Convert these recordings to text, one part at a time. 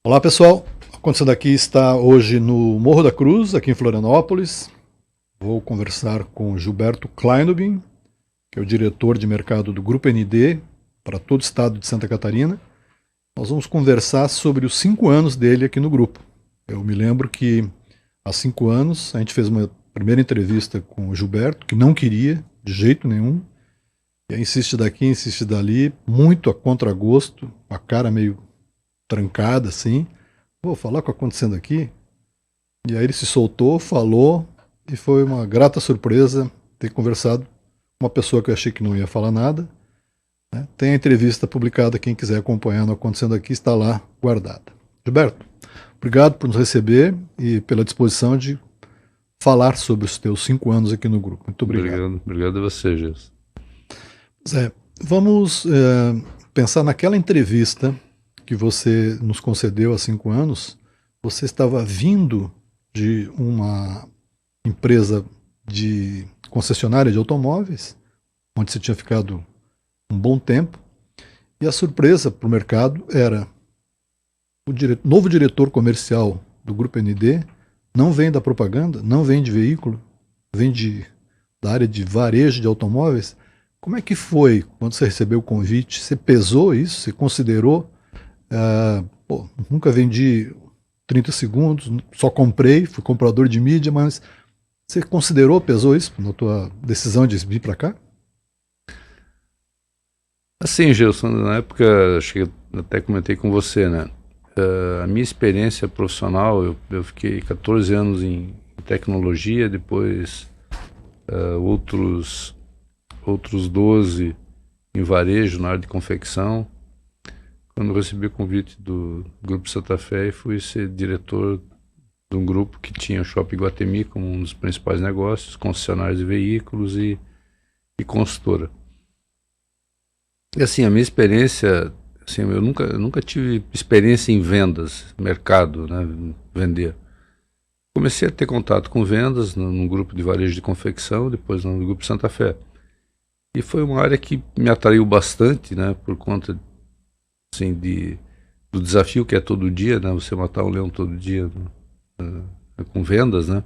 Olá pessoal, acontecendo aqui está hoje no Morro da Cruz, aqui em Florianópolis. Vou conversar com Gilberto Kleinubin, que é o diretor de mercado do Grupo ND para todo o estado de Santa Catarina. Nós vamos conversar sobre os 5 anos dele aqui no grupo. Eu me lembro que há 5 anos a gente fez uma primeira entrevista com o Gilberto, que não queria de jeito nenhum, e aí insiste daqui, insiste dali, muito a contragosto, a cara meio trancada assim. Vou falar o que está acontecendo aqui. E aí ele se soltou, falou, e foi uma grata surpresa ter conversado com uma pessoa que eu achei que não ia falar nada. Né? Tem a entrevista publicada, quem quiser acompanhar no Acontecendo Aqui está lá guardada. Gilberto, obrigado por nos receber e pela disposição de falar sobre os teus 5 anos aqui no grupo. Muito obrigado. Obrigado a você, Gilson. Zé, vamos pensar naquela entrevista que você nos concedeu há 5 anos. Você estava vindo de uma empresa de concessionária de automóveis, onde você tinha ficado um bom tempo, e a surpresa para o mercado era o novo diretor comercial do Grupo ND não vem da propaganda, não vem de veículo, vem da área de varejo de automóveis. Como é que foi quando você recebeu o convite? Você pesou isso? Você considerou? Nunca vendi 30 segundos, só comprei, fui comprador de mídia, mas você considerou, pesou isso na tua decisão de vir para cá? Assim, Gilson, na época, acho que até comentei com você, né? A minha experiência profissional, eu fiquei 14 anos em tecnologia, depois outros 12 em varejo, na área de confecção. Quando eu recebi o convite do Grupo Santa Fé, fui ser diretor de um grupo que tinha o Shopping Iguatemi como um dos principais negócios, concessionários de veículos e consultora. E assim, a minha experiência, assim, eu nunca tive experiência em vendas, mercado, né, vender. Comecei a ter contato com vendas num grupo de varejo de confecção, depois no Grupo Santa Fé. E foi uma área que me atraiu bastante, né, por conta assim, do desafio que é todo dia, né, você matar um leão todo dia, com vendas, né.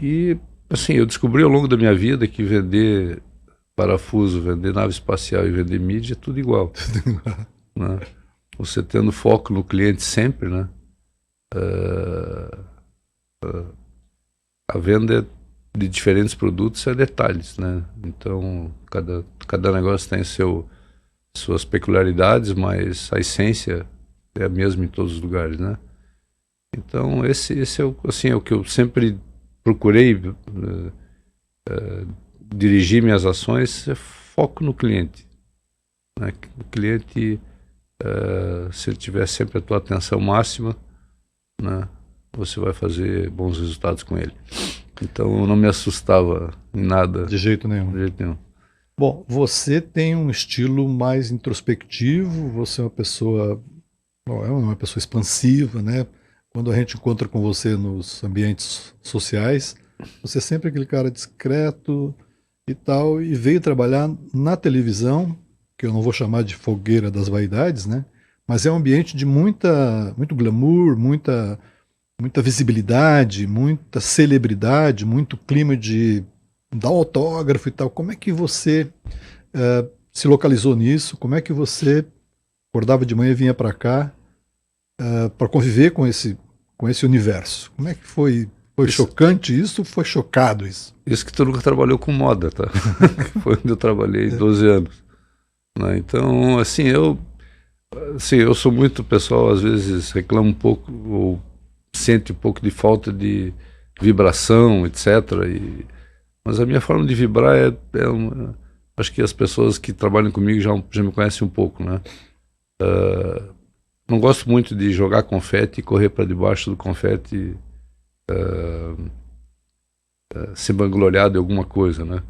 E assim, eu descobri ao longo da minha vida que vender parafuso, vender nave espacial e vender mídia é tudo igual. Né? Você tendo foco no cliente sempre, né? A venda de diferentes produtos é detalhes, né? Então, cada negócio tem suas peculiaridades, mas a essência é a mesma em todos os lugares, né? Então, esse é o que eu sempre procurei dirigir minhas ações, é foco no cliente. Né? O cliente, se ele tiver sempre a tua atenção máxima, né, você vai fazer bons resultados com ele. Então eu não me assustava em nada. De jeito nenhum. De jeito nenhum. Bom, você tem um estilo mais introspectivo, você é não é uma pessoa expansiva, né? Quando a gente encontra com você nos ambientes sociais, você é sempre aquele cara discreto e tal, e veio trabalhar na televisão, que eu não vou chamar de fogueira das vaidades, né? Mas é um ambiente de muito glamour, muita visibilidade, muita celebridade, muito clima de dar autógrafo e tal. Como é que você se localizou nisso? Como é que você acordava de manhã e vinha para cá para conviver com esse universo? Como é que foi? Foi chocante isso ou foi chocado isso? Isso que tu nunca trabalhou com moda, tá? Foi onde eu trabalhei 12 anos. Né? Então, assim, eu sou muito, pessoal, às vezes reclama um pouco ou sente um pouco de falta de vibração, etc. Mas a minha forma de vibrar acho que as pessoas que trabalham comigo já me conhecem um pouco, né? Não gosto muito de jogar confete e correr para debaixo do confete, se vangloriar de alguma coisa, né?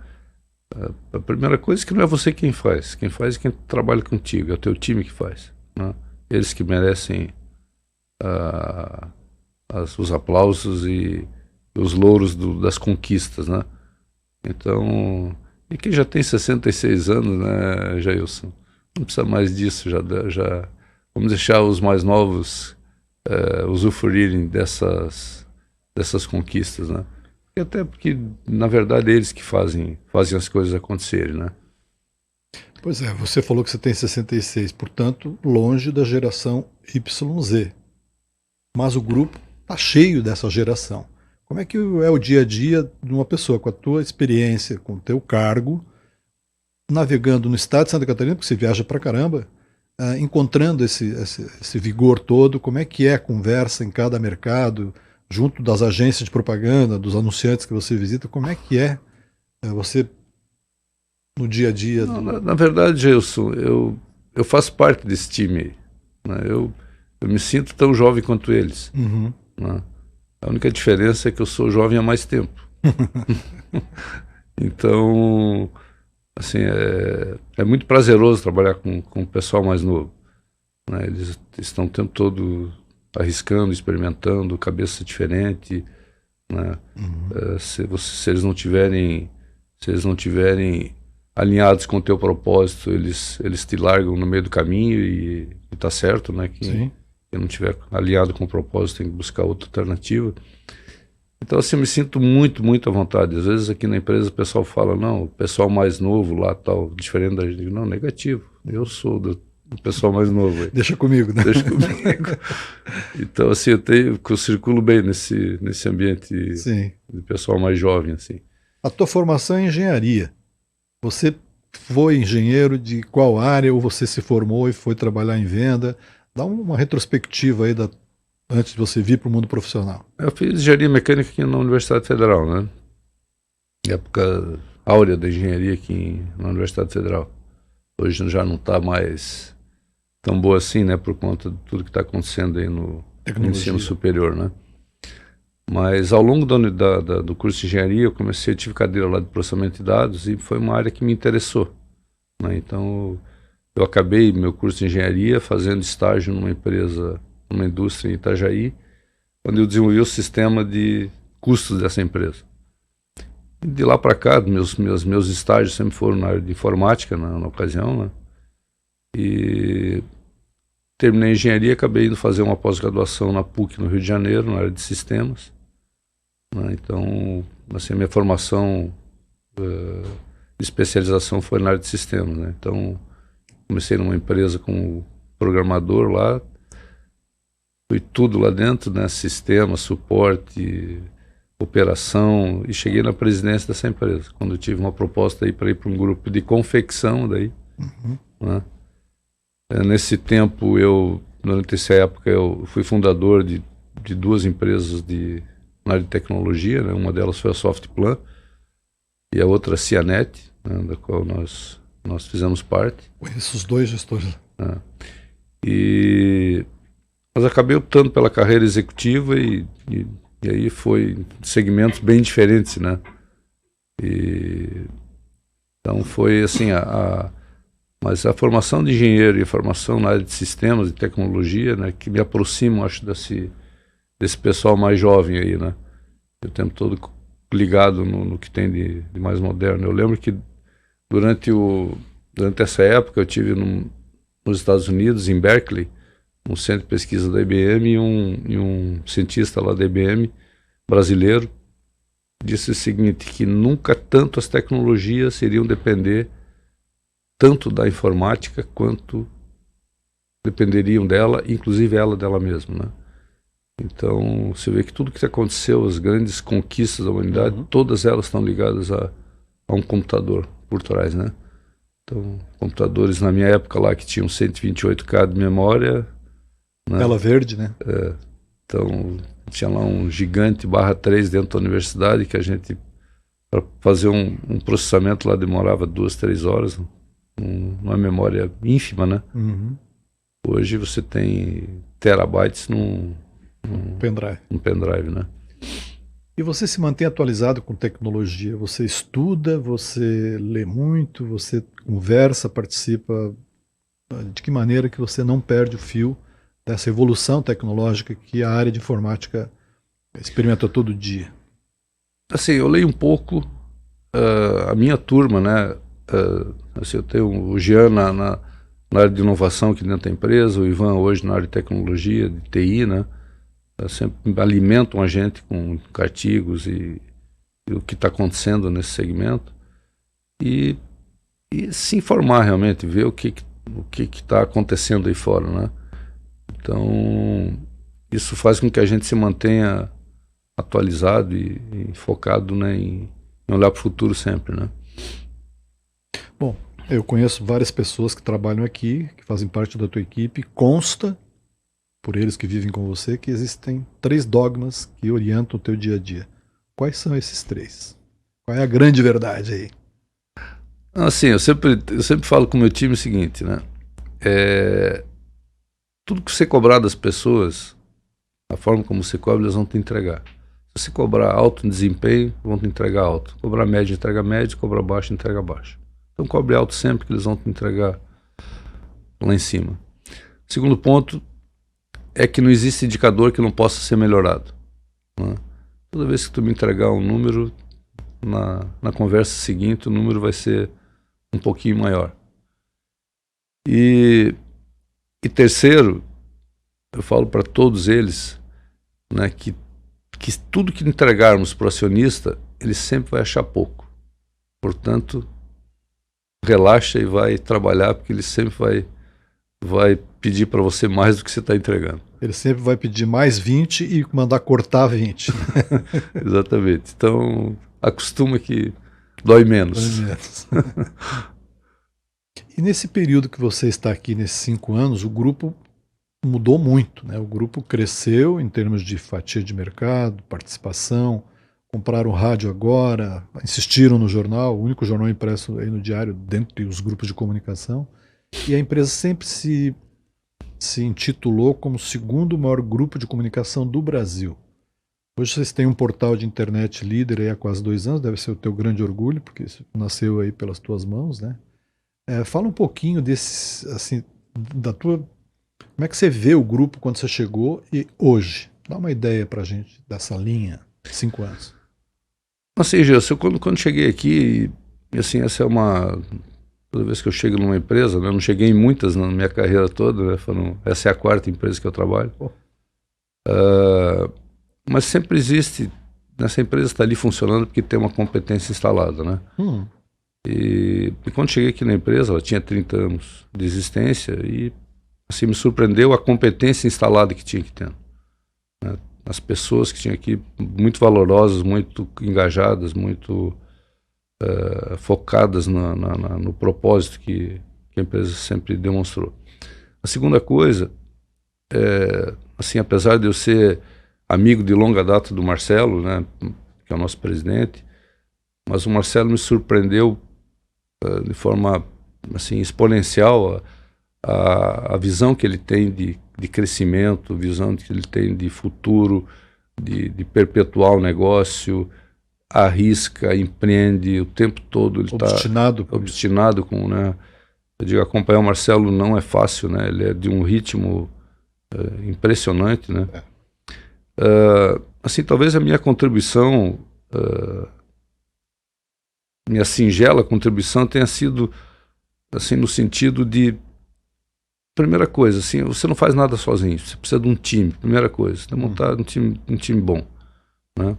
A primeira coisa é que não é você quem faz é quem trabalha contigo, é o teu time que faz, né? Eles que merecem os aplausos e os louros das conquistas, né? Então, e quem já tem 66 anos, né, Jailson, não precisa mais disso, já vamos deixar os mais novos usufruírem dessas conquistas, né? E até porque, na verdade, eles que fazem as coisas acontecerem, né? Pois é, você falou que você tem 66, portanto, longe da geração YZ. Mas o grupo está cheio dessa geração. Como é que é o dia a dia de uma pessoa com a tua experiência, com o teu cargo, navegando no estado de Santa Catarina, porque você viaja pra caramba, encontrando esse vigor todo? Como é que é a conversa em cada mercado, junto das agências de propaganda, dos anunciantes que você visita? Como é que é você no dia a dia? Não, na verdade, Gilson, eu faço parte desse time aí, né? Eu me sinto tão jovem quanto eles. Uhum. Né? A única diferença é que eu sou jovem há mais tempo. Então, assim, é muito prazeroso trabalhar com o pessoal mais novo, né? Eles estão o tempo todo arriscando, experimentando, cabeça diferente, né? Uhum. Se eles não tiverem alinhados com o teu propósito, eles te largam no meio do caminho e tá certo, né? Sim. Quem não tiver alinhado com o propósito tem que buscar outra alternativa. Então, assim, eu me sinto muito, muito à vontade. Às vezes aqui na empresa o pessoal fala, não, o pessoal mais novo lá, tal, diferente da gente. Não, negativo. Eu sou do pessoal mais novo aí. Deixa comigo, né? Deixa comigo. Então, assim, eu circulo bem nesse ambiente Sim. de pessoal mais jovem, assim. A tua formação é engenharia. Você foi engenheiro de qual área, ou você se formou e foi trabalhar em venda? Dá uma retrospectiva aí antes de você vir para o mundo profissional. Eu fiz engenharia mecânica aqui na Universidade Federal, né? Época áurea da engenharia aqui na Universidade Federal. Hoje já não está mais tão boa assim, né? Por conta de tudo que está acontecendo aí no ensino superior, né? Mas ao longo do curso de engenharia, eu tive cadeira lá de processamento de dados e foi uma área que me interessou, né? Então, eu acabei meu curso de engenharia fazendo estágio numa empresa, numa indústria em Itajaí, onde eu desenvolvi o sistema de custos dessa empresa. E de lá para cá, meus estágios sempre foram na área de informática, na ocasião, né? E terminei a engenharia e acabei indo fazer uma pós-graduação na PUC, no Rio de Janeiro, na área de sistemas, né? Então, assim, a minha formação de especialização foi na área de sistemas, né? Então, comecei numa empresa como programador lá, fui tudo lá dentro, né? Sistema, suporte, operação, e cheguei na presidência dessa empresa, quando eu tive uma proposta aí para ir para um grupo de confecção daí, né? Nesse tempo, durante essa época, eu fui fundador de duas empresas na área de tecnologia, né? Uma delas foi a Softplan e a outra a Cianet, né? Da qual nós fizemos parte. Conheço os dois gestores. Mas acabei optando pela carreira executiva e aí foi segmentos bem diferentes, né? Então foi assim, mas a formação de engenheiro e a formação na área de sistemas e tecnologia, né, que me aproximam, acho, desse pessoal mais jovem aí, né? O tempo todo ligado no que tem de mais moderno. Eu lembro que durante essa época eu tive nos Estados Unidos, em Berkeley, um centro de pesquisa da IBM, e um cientista lá da IBM, brasileiro, disse o seguinte, que nunca tanto as tecnologias iriam depender tanto da informática quanto dependeriam dela, inclusive ela dela mesma, né? Então, você vê que tudo que aconteceu, as grandes conquistas da humanidade, todas elas estão ligadas a um computador por trás, né? Então, computadores na minha época lá que tinham 128K de memória, né? Tela verde, né? Então, tinha lá um gigante /3 dentro da universidade que a gente, para fazer um processamento lá, demorava 2, 3 horas, uma memória ínfima, né? Hoje você tem terabytes num pendrive, né? E você se mantém atualizado com tecnologia? Você estuda, você lê muito, você conversa, participa? De que maneira que você não perde o fio dessa evolução tecnológica que a área de informática experimenta todo dia? Assim, eu leio um pouco, a minha turma, né? Assim, eu tenho o Jean na área de inovação aqui dentro da empresa, o Ivan hoje na área de tecnologia, de TI, né? Sempre alimentam a gente com artigos e o que está acontecendo nesse segmento e se informar realmente, ver o que está acontecendo aí fora, né? Então, isso faz com que a gente se mantenha atualizado e focado, né, em olhar para o futuro sempre, né? Bom, eu conheço várias pessoas que trabalham aqui, que fazem parte da tua equipe. Consta, por eles que vivem com você, que existem 3 dogmas que orientam o teu dia a dia. Quais são esses 3? Qual é a grande verdade aí? Assim, eu sempre falo com o meu time o seguinte, né? Tudo que você cobrar das pessoas, a forma como você cobra, eles vão te entregar. Se você cobrar alto em desempenho, vão te entregar alto. Cobrar médio, entrega médio. Cobrar baixo, entrega baixo. Então cobre alto sempre, que eles vão te entregar lá em cima. Segundo ponto é que não existe indicador que não possa ser melhorado, né? Toda vez que tu me entregar um número, na conversa seguinte o número vai ser um pouquinho maior. E terceiro, eu falo para todos eles, né, que tudo que entregarmos para o acionista, ele sempre vai achar pouco. Portanto, relaxa e vai trabalhar, porque ele sempre vai pedir para você mais do que você está entregando. Ele sempre vai pedir mais 20 e mandar cortar 20. Exatamente. Então, acostuma que dói menos. Dói menos. E nesse período que você está aqui, nesses 5 anos, o grupo mudou muito, né? O grupo cresceu em termos de fatia de mercado, participação, compraram rádio agora, insistiram no jornal, o único jornal impresso aí no diário, dentro dos grupos de comunicação, e a empresa sempre se intitulou como o 2º maior grupo de comunicação do Brasil. Hoje vocês têm um portal de internet líder aí há quase 2 anos, deve ser o teu grande orgulho, porque isso nasceu aí pelas tuas mãos, né? Fala um pouquinho desse, assim, da tua... Como é que você vê o grupo quando você chegou e hoje? Dá uma ideia pra gente dessa linha, 5 anos. Assim, Gilson, quando cheguei aqui, e assim, essa é uma... Toda vez que eu chego numa empresa, né, eu não cheguei em muitas na minha carreira toda, né, essa é a 4ª empresa que eu trabalho. Mas sempre existe, nessa empresa está ali funcionando porque tem uma competência instalada, né? E quando cheguei aqui na empresa, ela tinha 30 anos de existência e assim me surpreendeu a competência instalada que tinha aqui dentro, né? As pessoas que tinham aqui muito valorosas, muito engajadas, muito focadas no propósito que a empresa sempre demonstrou. A segunda coisa, assim, apesar de eu ser amigo de longa data do Marcelo, né, que é o nosso presidente, mas o Marcelo me surpreendeu de forma assim, exponencial a visão que ele tem de crescimento, a visão que ele tem de futuro, de perpetuar o negócio, arrisca, empreende o tempo todo. Ele Obstinado. Obstinado com, né? Eu digo, acompanhar o Marcelo não é fácil, né? Ele é de um ritmo impressionante, né? Assim, talvez a minha contribuição, minha singela contribuição tenha sido, assim, no sentido de, primeira coisa, assim, você não faz nada sozinho, você precisa de um time, primeira coisa, você montar um time bom, né?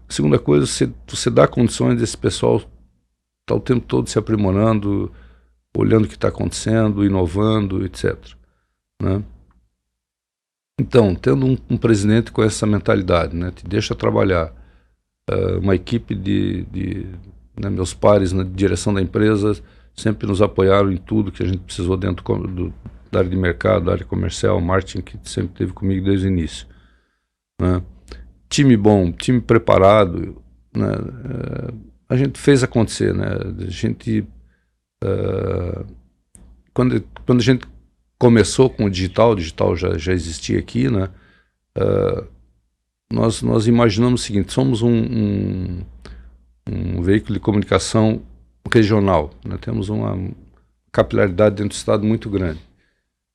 A segunda coisa, você dá condições desse pessoal estar o tempo todo se aprimorando, olhando o que está acontecendo, inovando, etc., né? Então, tendo um presidente com essa mentalidade, né, te deixa trabalhar, uma equipe né, meus pares na direção da empresa sempre nos apoiaram em tudo que a gente precisou dentro da área de mercado, da área comercial, marketing, que sempre esteve comigo desde o início, né? Time bom, time preparado, né? A gente fez acontecer, né? A gente, quando a gente começou com o digital já existia aqui, né? Nós imaginamos o seguinte: somos um veículo de comunicação regional, né? Temos uma capilaridade dentro do estado muito grande.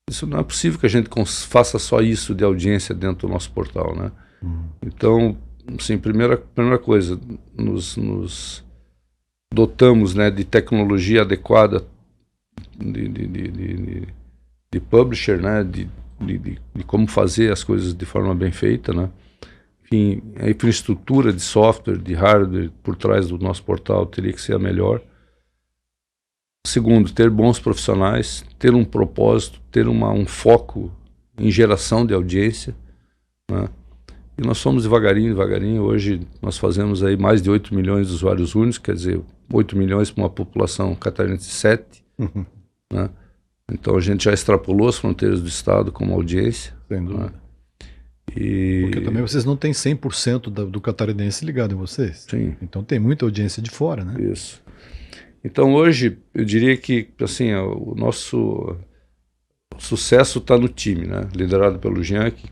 Isso não é possível que a gente faça só isso de audiência dentro do nosso portal, né? Então, assim, primeira coisa, nos dotamos, né, de tecnologia adequada, publisher, né, de como fazer as coisas de forma bem feita, né. Enfim, a infraestrutura de software, de hardware por trás do nosso portal teria que ser a melhor. Segundo, ter bons profissionais, ter um propósito, ter um foco em geração de audiência, né? E nós somos devagarinho. Hoje nós fazemos aí mais de 8 milhões de usuários únicos, quer dizer, 8 milhões para uma população catarinense de 7, né? Então a gente já extrapolou as fronteiras do estado como audiência. Sem dúvida. Né? E... Porque também vocês não têm 100% do catarinense ligado em vocês. Sim. Então tem muita audiência de fora, né? Isso. Então hoje eu diria que assim, o nosso sucesso está no time, né? Liderado pelo Jean, que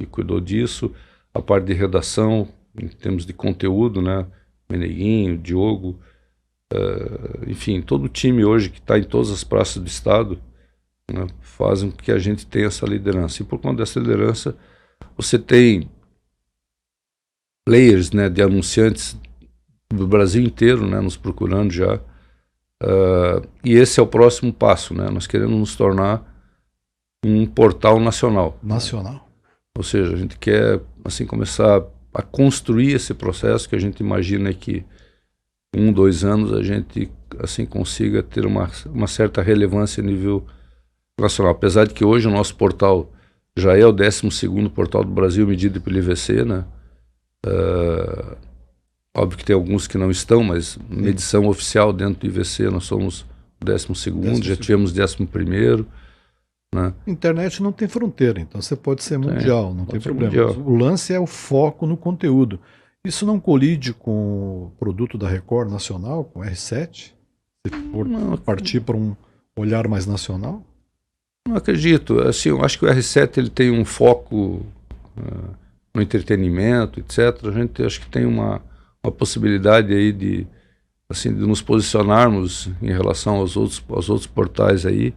cuidou disso, a parte de redação, em termos de conteúdo, né? Meneguinho, Diogo, enfim, todo o time hoje que está em todas as praças do estado, né? Fazem com que a gente tenha essa liderança. E por conta dessa liderança, você tem players, né, de anunciantes do Brasil inteiro, né, nos procurando já. E esse é o próximo passo, né? Nós queremos nos tornar um portal nacional. Nacional. Ou seja, a gente quer assim começar a construir esse processo que a gente imagina que 1, 2 anos a gente assim consiga ter uma certa relevância a nível nacional. Apesar de que hoje o nosso portal já é o 12º portal do Brasil medido pelo IVC, né? Óbvio que tem alguns que não estão, mas medição oficial dentro do IVC nós somos o 12º, já tivemos 11º, né? Internet não tem fronteira, então você pode ser mundial, não tem problema. Mundial. O lance é o foco no conteúdo. Isso não colide com o produto da Record Nacional, com o R7? Se for partir para um olhar mais nacional? Não acredito. Assim, eu acho que o R7 ele tem um foco no entretenimento, etc. A gente acho que tem uma possibilidade aí de nos posicionarmos em relação aos outros portais aí,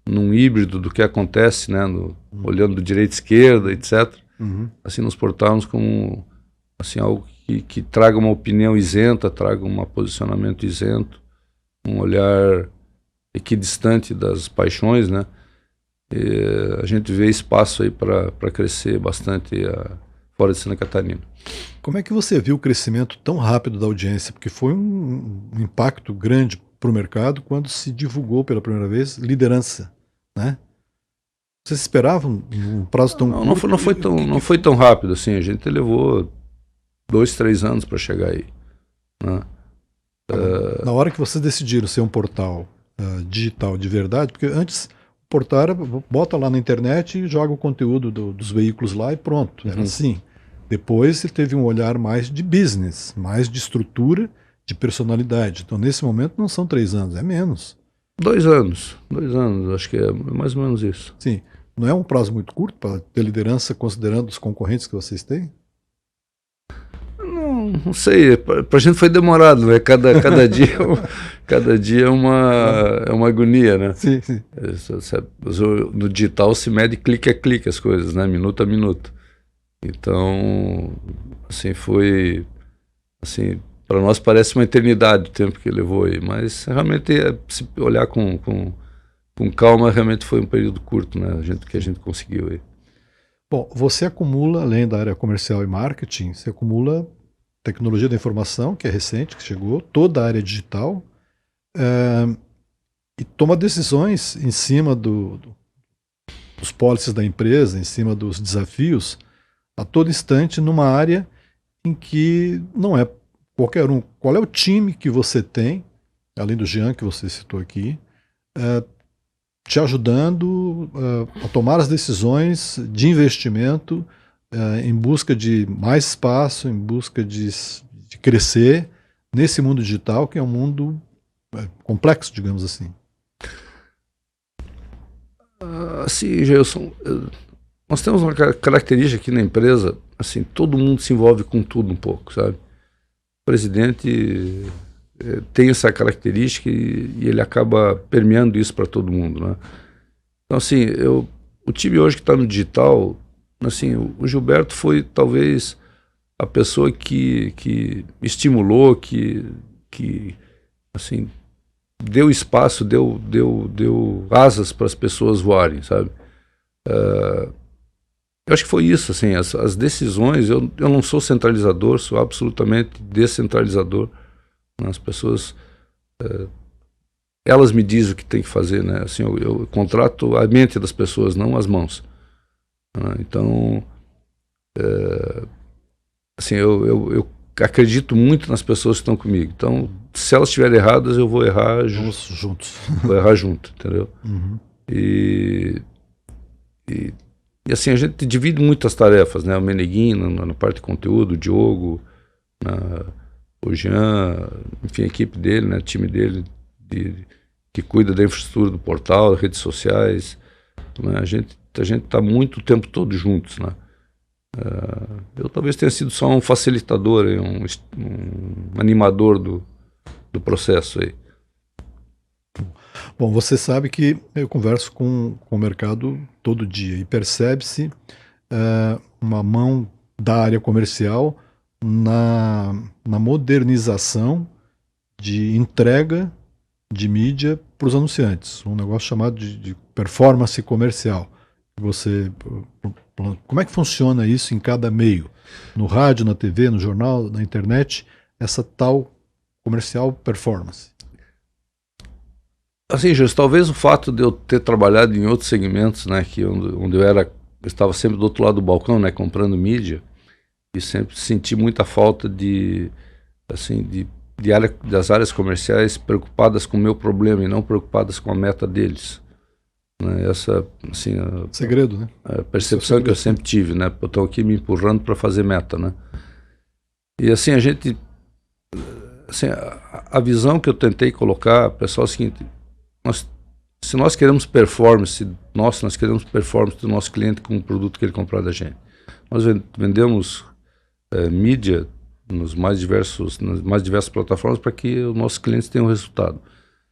num híbrido do que acontece, né, olhando do direita e esquerda, etc. Assim, nos portarmos como assim, algo que traga uma opinião isenta, traga um posicionamento isento, um olhar equidistante das paixões, né? E a gente vê espaço aí para crescer bastante fora de Santa Catarina. Como é que você viu o crescimento tão rápido da audiência? Porque foi um impacto grande para o mercado quando se divulgou pela primeira vez liderança, né? Vocês esperavam um prazo tão curto? Não foi tão rápido assim. A gente levou 2, 3 anos para chegar aí, né? Na hora que vocês decidiram ser um portal digital de verdade, porque antes o portal era, bota lá na internet e joga o conteúdo dos veículos lá e pronto, era assim. Depois ele teve um olhar mais de business, mais de estrutura, de personalidade. Então nesse momento não são 3 anos, é menos. 2 anos, acho que é mais ou menos isso. Sim, não é um prazo muito curto para ter liderança considerando os concorrentes que vocês têm? Não sei, pra gente foi demorado, né? Cada dia é uma agonia, né? Sim, sim. No digital se mede clique a clique as coisas, né? Minuto a minuto. Então, assim, foi, assim, para nós parece uma eternidade o tempo que levou aí, mas realmente, se olhar com calma, realmente foi um período curto, né? Que a gente conseguiu aí. Bom, você acumula, além da área comercial e marketing, você acumula tecnologia da informação, que é recente, que chegou, toda a área digital, e toma decisões em cima dos policies da empresa, em cima dos desafios, a todo instante, numa área em que não é qualquer um. Qual é o time que você tem, além do Jean, que você citou aqui, te ajudando a tomar as decisões de investimento em busca de mais espaço, em busca de crescer nesse mundo digital, que é um mundo complexo, digamos assim? Assim, Gelson, nós temos uma característica aqui na empresa, assim, todo mundo se envolve com tudo um pouco, sabe? O presidente tem essa característica e ele acaba permeando isso para todo mundo, né? Então, assim, o time hoje que está no digital, assim, o Gilberto foi talvez a pessoa que estimulou, que assim, deu espaço, deu asas para as pessoas voarem, sabe? Eu acho que foi isso, assim, as decisões, eu não sou centralizador, sou absolutamente descentralizador. As pessoas, elas me dizem o que tem que fazer, né? Assim, eu contrato a mente das pessoas, não as mãos. Então, assim, eu acredito muito nas pessoas que estão comigo. Então, se elas estiverem erradas, eu vou errar juntos. Vou errar junto, entendeu? Uhum. E assim, a gente divide muitas tarefas, né? O Meneguinho na parte de conteúdo, o Diogo, o Jean, enfim, a equipe dele, né? O time dele que cuida da infraestrutura do portal, das redes sociais, né? A gente está muito o tempo todo juntos, né? Eu talvez tenha sido só um facilitador, um animador do processo aí. Bom, você sabe que eu converso com o mercado todo dia e percebe-se uma mão da área comercial na modernização de entrega de mídia para os anunciantes, um negócio chamado de performance comercial. Como é que funciona isso em cada meio? No rádio, na TV, no jornal, na internet, essa tal comercial performance? Assim, Júlio, talvez o fato de eu ter trabalhado em outros segmentos, né, onde eu estava sempre do outro lado do balcão, né, comprando mídia, e sempre senti muita falta das áreas comerciais preocupadas com o meu problema e não preocupadas com a meta deles. Né, essa, assim, segredo, né? A percepção que eu sempre tive, né, eu estou aqui me empurrando para fazer meta, né. E assim, a visão que eu tentei colocar, pessoal, é o seguinte: se nós queremos performance, nós queremos performance do nosso cliente com o produto que ele comprar da gente. Nós vendemos mídia nas mais diversas plataformas para que os nossos clientes tenham resultado.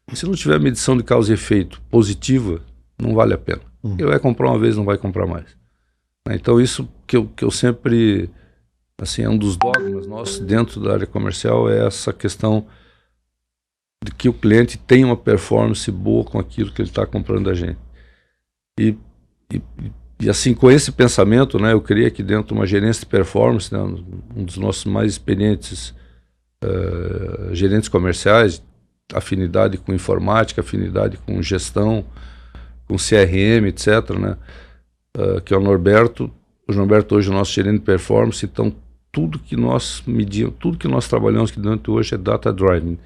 E se não tiver medição de causa e efeito positiva, não vale a pena. Ele vai comprar uma vez, não vai comprar mais. Então isso que eu sempre, assim, é um dos dogmas nossos dentro da área comercial, é essa questão de que o cliente tenha uma performance boa com aquilo que ele está comprando da gente. E assim, com esse pensamento, né, eu criei aqui dentro uma gerência de performance, né, um dos nossos mais experientes gerentes comerciais, afinidade com informática, afinidade com gestão, com CRM, etc., né, que é o Norberto. O Norberto hoje é o nosso gerente de performance. Então, tudo que nós medimos, tudo que nós trabalhamos aqui dentro hoje é data driving.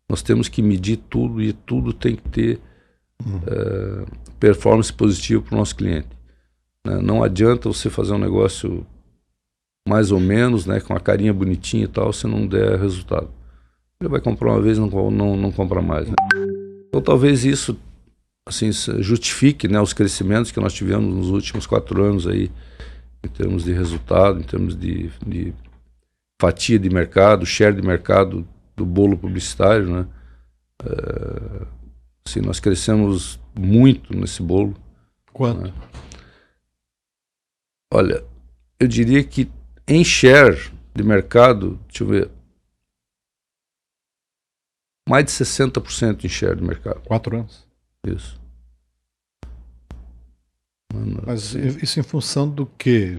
Nós temos que medir tudo e tudo tem que ter performance positiva para o nosso cliente. Né? Não adianta você fazer um negócio mais ou menos, né, com a carinha bonitinha e tal, se não der resultado. Ele vai comprar uma vez e não compra mais. Né? Então talvez isso, assim, justifique, né, os crescimentos que nós tivemos nos últimos 4 anos aí, em termos de resultado, em termos de fatia de mercado, share de mercado do bolo publicitário, né? Assim, nós crescemos muito nesse bolo. Quanto? Né? Olha, eu diria que em share de mercado, deixa eu ver, mais de 60% em share de mercado. 4 anos. Isso. Mas isso em função do quê?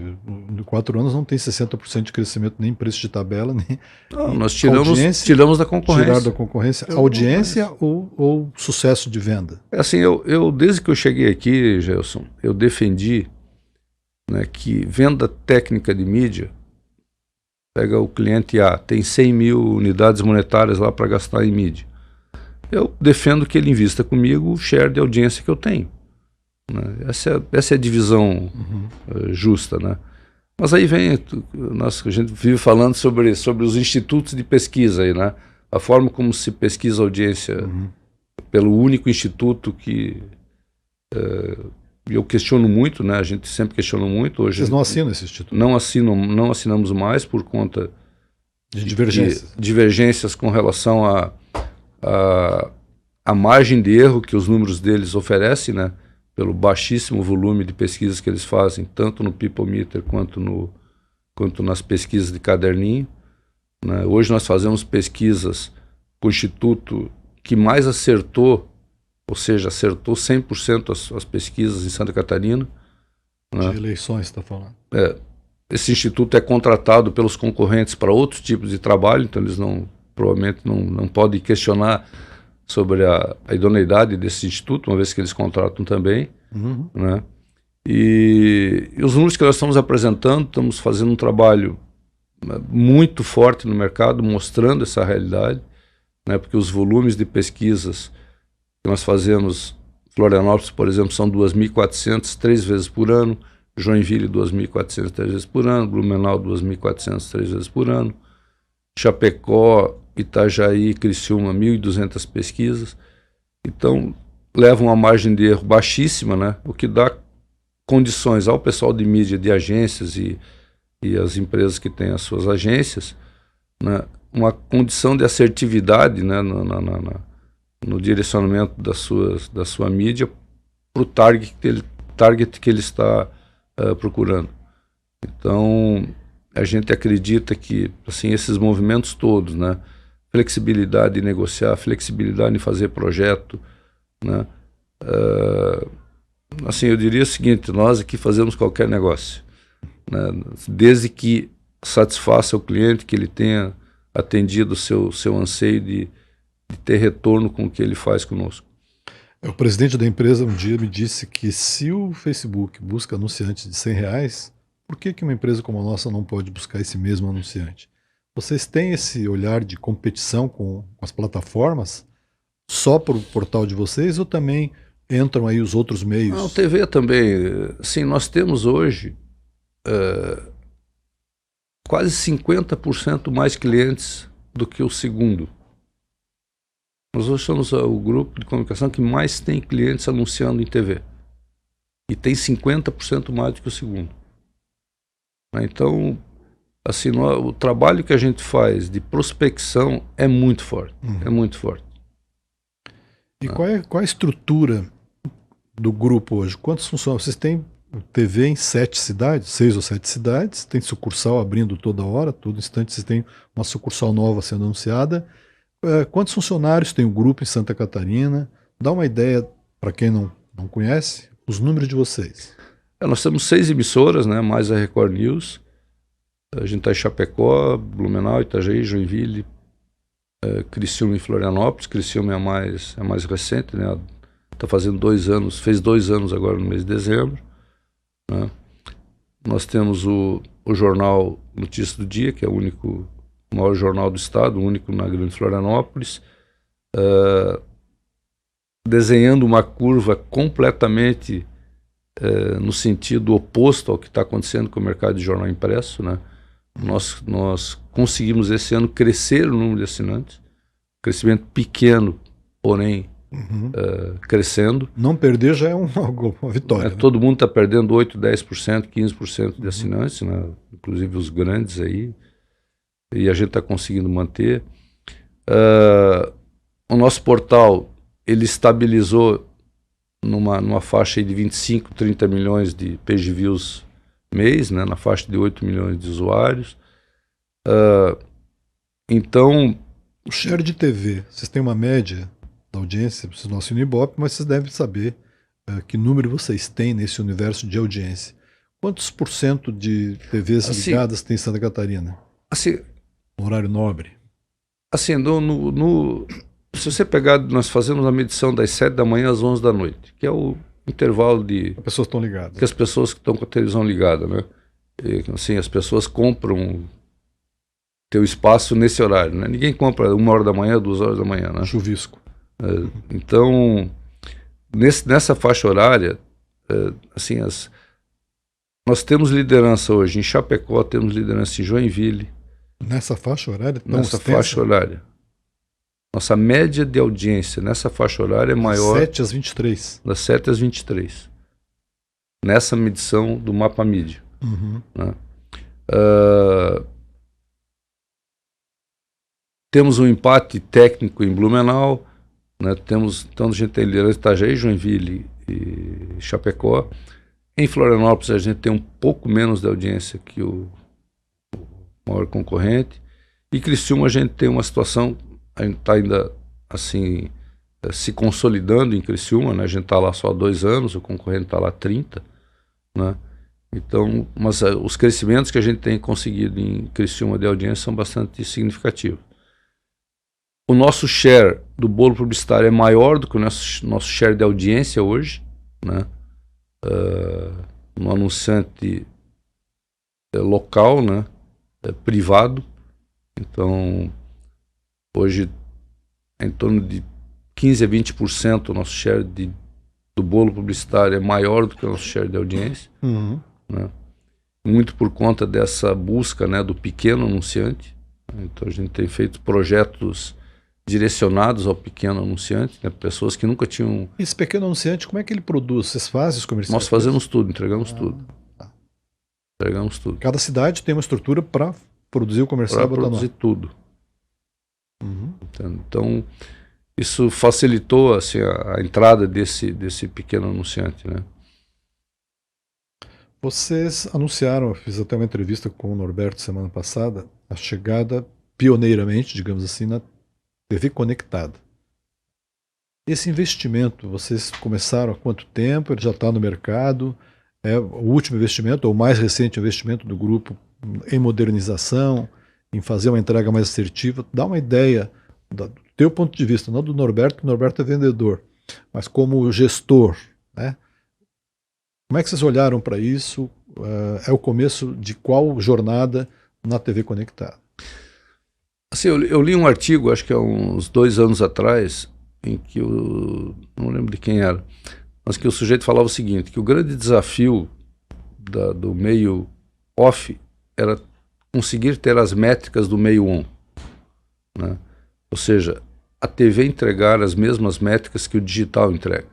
De 4 anos não tem 60% de crescimento nem em preço de tabela, nem. Não, nós tiramos da concorrência. Tirar da concorrência, audiência ou sucesso de venda? Assim, eu desde que eu cheguei aqui, Gelson, eu defendi, né, que venda técnica de mídia, pega o cliente A, tem 100 mil unidades monetárias lá para gastar em mídia. Eu defendo que ele invista comigo o share de audiência que eu tenho. Né? Essa é a divisão justa, né? Mas aí vem, a gente vive falando sobre os institutos de pesquisa aí, né? A forma como se pesquisa a audiência pelo único instituto que eu questiono muito, né? A gente sempre questionou muito. Hoje vocês não assinam esse instituto? Não assinamos mais por conta de divergências com relação à margem de erro que os números deles oferecem, né? Pelo baixíssimo volume de pesquisas que eles fazem, tanto no People Meter quanto nas pesquisas de caderninho. Né? Hoje nós fazemos pesquisas com o instituto que mais acertou, ou seja, acertou 100% as pesquisas em Santa Catarina. De eleições, está falando. Esse instituto é contratado pelos concorrentes para outros tipos de trabalho, então eles provavelmente não podem questionar sobre a idoneidade desse instituto, uma vez que eles contratam também. Né? E os números que nós estamos apresentando, estamos fazendo um trabalho muito forte no mercado, mostrando essa realidade, né? Porque os volumes de pesquisas que nós fazemos, Florianópolis, por exemplo, são 2.400, 3 vezes por ano, Joinville, 2.400, 3 vezes por ano, Blumenau, 2.400, 3 vezes por ano, Chapecó, Itajaí, Criciúma, 1.200 pesquisas. Então, leva uma margem de erro baixíssima, né? O que dá condições ao pessoal de mídia, de agências e as empresas que têm as suas agências, né? Uma condição de assertividade, né? No direcionamento da sua mídia para o target que ele está procurando. Então, a gente acredita que assim, esses movimentos todos, né? Flexibilidade em negociar, flexibilidade em fazer projeto, né? Assim, eu diria o seguinte: nós aqui fazemos qualquer negócio, né? Desde que satisfaça o cliente, que ele tenha atendido o seu anseio de ter retorno com o que ele faz conosco. O presidente da empresa um dia me disse que se o Facebook busca anunciantes de R$100, por que uma empresa como a nossa não pode buscar esse mesmo anunciante? Vocês têm esse olhar de competição com as plataformas só para o portal de vocês ou também entram aí os outros meios? Não, TV também. Sim, nós temos hoje quase 50% mais clientes do que o segundo. Nós hoje somos o grupo de comunicação que mais tem clientes anunciando em TV. E tem 50% mais do que o segundo. Então, assim, o trabalho que a gente faz de prospecção é muito forte. É muito forte. E qual é a estrutura do grupo hoje? Quantos funcionários? Vocês têm TV em 7 cidades, 6 ou 7 cidades, tem sucursal abrindo toda hora, todo instante vocês têm uma sucursal nova sendo anunciada. Quantos funcionários tem o grupo em Santa Catarina? Dá uma ideia, para quem não conhece, os números de vocês. Nós temos 6 emissoras, né, mais a Record News. A gente está em Chapecó, Blumenau, Itajaí, Joinville, Criciúma e Florianópolis. Criciúma é a mais recente, né? Está fazendo 2 anos, fez 2 anos agora no mês de dezembro. Né? Nós temos o jornal Notícias do Dia, que é o maior jornal do estado, o único na Grande Florianópolis, desenhando uma curva completamente no sentido oposto ao que está acontecendo com o mercado de jornal impresso, né? Nós conseguimos esse ano crescer o número de assinantes, crescimento pequeno, porém crescendo. Não perder já é uma vitória. Né? Todo mundo está perdendo 8%, 10%, 15% de assinantes, né? Inclusive os grandes aí, e a gente está conseguindo manter. O nosso portal, ele estabilizou numa faixa aí de 25, 30 milhões de page views mês, né? Na faixa de 8 milhões de usuários. Então... O share de TV, vocês têm uma média da audiência, do nosso Unibope, mas vocês devem saber que número vocês têm nesse universo de audiência. Quantos por cento de TVs ligadas tem em Santa Catarina? Assim, no horário nobre? Assim, se você pegar, nós fazemos a medição das 7 da manhã às 11 da noite, que é o intervalo as pessoas estão ligadas. Que as pessoas que estão com a televisão ligada, né? E, assim, as pessoas compram teu espaço nesse horário, né? Ninguém compra 1 hora da manhã, 2 horas da manhã, né? Chuvisco. Então, nessa faixa horária, assim, nós temos liderança hoje em Chapecó, temos liderança em Joinville. Nessa faixa horária? Nessa faixa horária. Nossa média de audiência nessa faixa horária é maior... Das 7 às 23. Das 7 às 23. Nessa medição do Mapa Mídia. Né? Temos um empate técnico em Blumenau, né? Então a gente tem liderança em Itajaí, Joinville e Chapecó. Em Florianópolis a gente tem um pouco menos de audiência que o maior concorrente. E Criciúma a gente tem uma situação, a gente está ainda assim se consolidando em Criciúma, né? A gente está lá só há 2 anos, o concorrente está lá há 30, né? Então, mas os crescimentos que a gente tem conseguido em Criciúma de audiência são bastante significativos. O nosso share do bolo publicitário é maior do que o nosso share de audiência hoje, né? No anunciante local, né? Privado. Então, hoje em torno de 15 a 20% o nosso share do bolo publicitário é maior do que o nosso share de audiência, né? Muito por conta dessa busca, né, do pequeno anunciante. Então a gente tem feito projetos direcionados ao pequeno anunciante, né, pessoas que nunca tinham... Esse pequeno anunciante, como é que ele produz? Vocês fazem os comerciais? Nós fazemos tudo, entregamos tudo. Tá. Entregamos tudo. Cada cidade tem uma estrutura para produzir o comercial. Para produzir tudo. Então, isso facilitou assim, a entrada desse pequeno anunciante, né? Vocês anunciaram, eu fiz até uma entrevista com o Norberto semana passada, a chegada pioneiramente, digamos assim, na TV conectada. Esse investimento, vocês começaram há quanto tempo? Ele já está no mercado? É o último investimento, ou o mais recente investimento do grupo em modernização, em fazer uma entrega mais assertiva? Dá uma ideia do teu ponto de vista, não do Norberto, que o Norberto é vendedor, mas como gestor, né? Como é que vocês olharam para isso? É o começo de qual jornada na TV conectada? Assim, eu li um artigo, acho que há uns 2 anos atrás, em que não lembro de quem era, mas que o sujeito falava o seguinte, que o grande desafio do meio off era conseguir ter as métricas do meio on, né? Ou seja, a TV entregar as mesmas métricas que o digital entrega,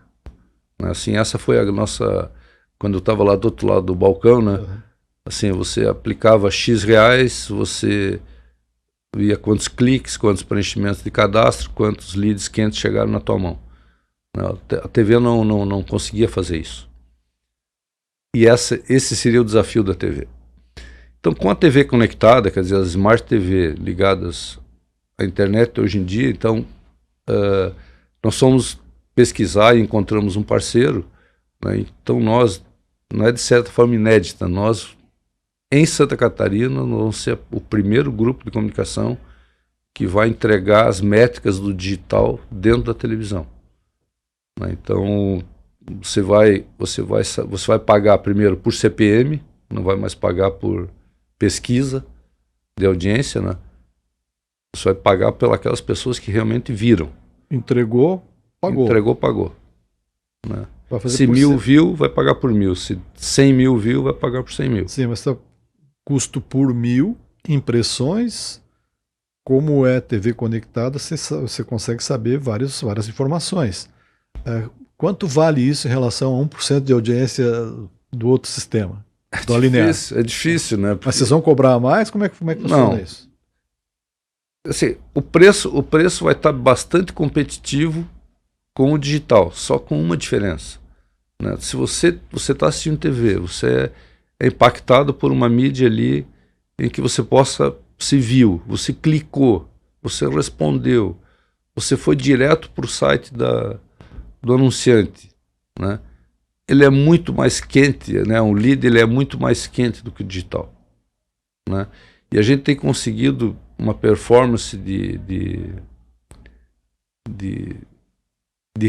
né? Assim, essa foi a nossa... Quando eu estava lá do outro lado do balcão, né? Assim, você aplicava X reais, você via quantos cliques, quantos preenchimentos de cadastro, quantos leads quentes chegaram na tua mão. A TV não conseguia fazer isso. E esse seria o desafio da TV. Então, com a TV conectada, quer dizer, as Smart TV ligadas à internet hoje em dia, então, nós fomos pesquisar e encontramos um parceiro, né? Então, nós, não é de certa forma inédita, nós, em Santa Catarina, nós vamos ser o primeiro grupo de comunicação que vai entregar as métricas do digital dentro da televisão, né? Então, você vai pagar primeiro por CPM, não vai mais pagar por pesquisa de audiência, né? Você vai pagar pelas pessoas que realmente viram. Entregou, pagou. Entregou, pagou, né? Se 1.000 viu, vai pagar por 1.000. Se 100.000 viu, vai pagar por 100.000. Sim, mas tá custo por 1.000, impressões, como é TV conectada, você consegue saber várias informações. Quanto vale isso em relação a 1% de audiência do outro sistema, do linear? É difícil, né? Mas vocês vão cobrar mais? Como é que funciona isso? Assim, o preço vai estar bastante competitivo com o digital, só com uma diferença, né? Se você está assistindo TV, você é impactado por uma mídia ali em que você se viu, você clicou, você respondeu, você foi direto para o site do anunciante, né? Ele é muito mais quente, né? Um lead, ele é muito mais quente do que o digital, né? E a gente tem conseguido uma performance de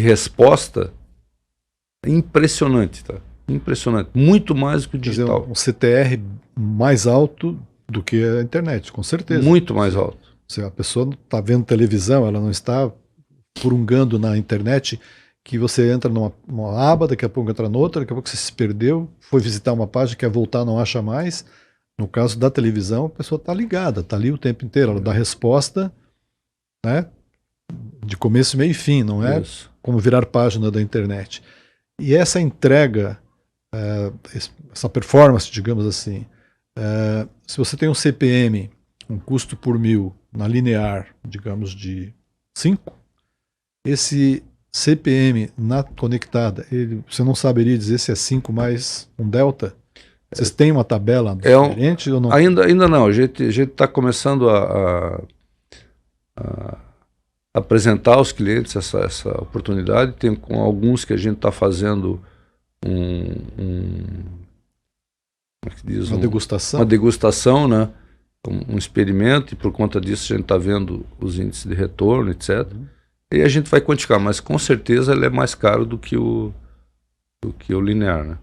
resposta impressionante, tá? Impressionante, muito mais do que o digital. Quer dizer, um CTR mais alto do que a internet, com certeza. Muito mais alto. Se a pessoa está vendo televisão, ela não está furungando na internet, que você entra numa aba, daqui a pouco entra noutra, daqui a pouco você se perdeu, foi visitar uma página, quer voltar, não acha mais. No caso da televisão, a pessoa está ligada, está ali o tempo inteiro, ela dá resposta, né, de começo, meio e fim, não é Isso. Como virar página da internet. E essa entrega, essa performance, digamos assim, se você tem um CPM, um custo por 1.000 na linear, digamos de 5, esse CPM na conectada, você não saberia dizer se é 5 mais um delta? Vocês têm uma tabela diferente ou não? Ainda não, a gente está começando a apresentar aos clientes essa oportunidade. Tem com alguns que a gente está fazendo como é que diz? Uma degustação. Uma degustação, né? Um experimento, e por conta disso a gente está vendo os índices de retorno, etc. E a gente vai quantificar, mas com certeza ele é mais caro do que o linear, né?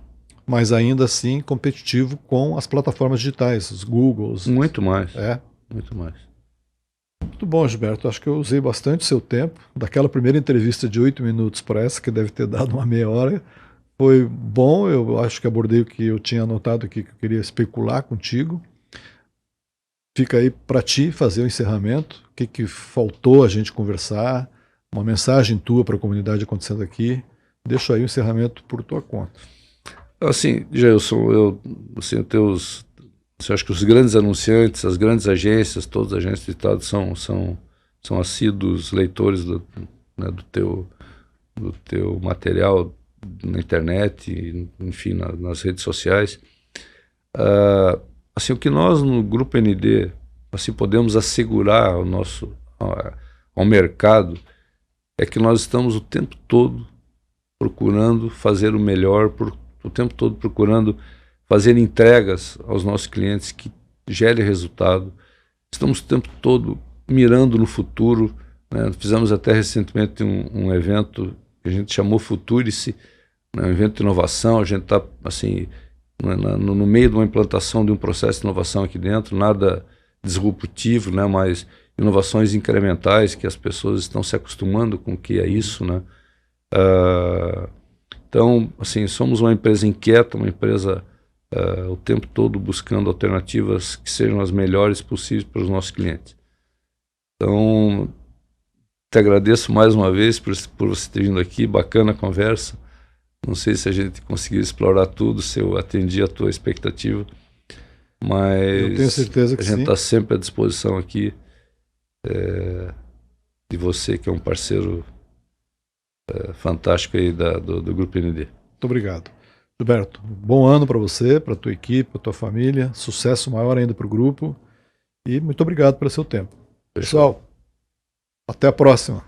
Mas ainda assim competitivo com as plataformas digitais, os Googles. Muito mais. É. Muito mais. Muito bom, Gilberto. Acho que eu usei bastante seu tempo. Daquela primeira entrevista de 8 minutos para essa, que deve ter dado uma meia hora, foi bom. Eu acho que abordei o que eu tinha anotado aqui, que eu queria especular contigo. Fica aí para ti fazer o encerramento. O que faltou a gente conversar? Uma mensagem tua para a comunidade acontecendo aqui. Deixa aí o encerramento por tua conta. Assim, Jailson, eu acho que os grandes anunciantes, as grandes agências, todas as agências de Estado são assíduos leitores né, do teu material na internet, enfim, nas redes sociais. Assim, o que nós no Grupo ND assim, podemos assegurar ao mercado é que nós estamos o tempo todo procurando fazer o melhor, o tempo todo procurando fazer entregas aos nossos clientes que gerem resultado. Estamos o tempo todo mirando no futuro, né? Fizemos até recentemente um evento que a gente chamou Futurice, né? Um evento de inovação. A gente está assim, no meio de uma implantação de um processo de inovação aqui dentro, nada disruptivo, né? Mas inovações incrementais que as pessoas estão se acostumando com o que é isso, né? Então, assim, somos uma empresa inquieta, uma empresa o tempo todo buscando alternativas que sejam as melhores possíveis para os nossos clientes. Então, te agradeço mais uma vez por você ter vindo aqui, bacana a conversa. Não sei se a gente conseguiu explorar tudo, se eu atendi a tua expectativa, mas eu tenho certeza que a gente sim. está sempre à disposição aqui de você, que é um parceiro fantástico aí do Grupo ND. Muito obrigado. Gilberto, bom ano para você, para a tua equipe, para a tua família, sucesso maior ainda para o grupo e muito obrigado pelo seu tempo. Pessoal, até a próxima.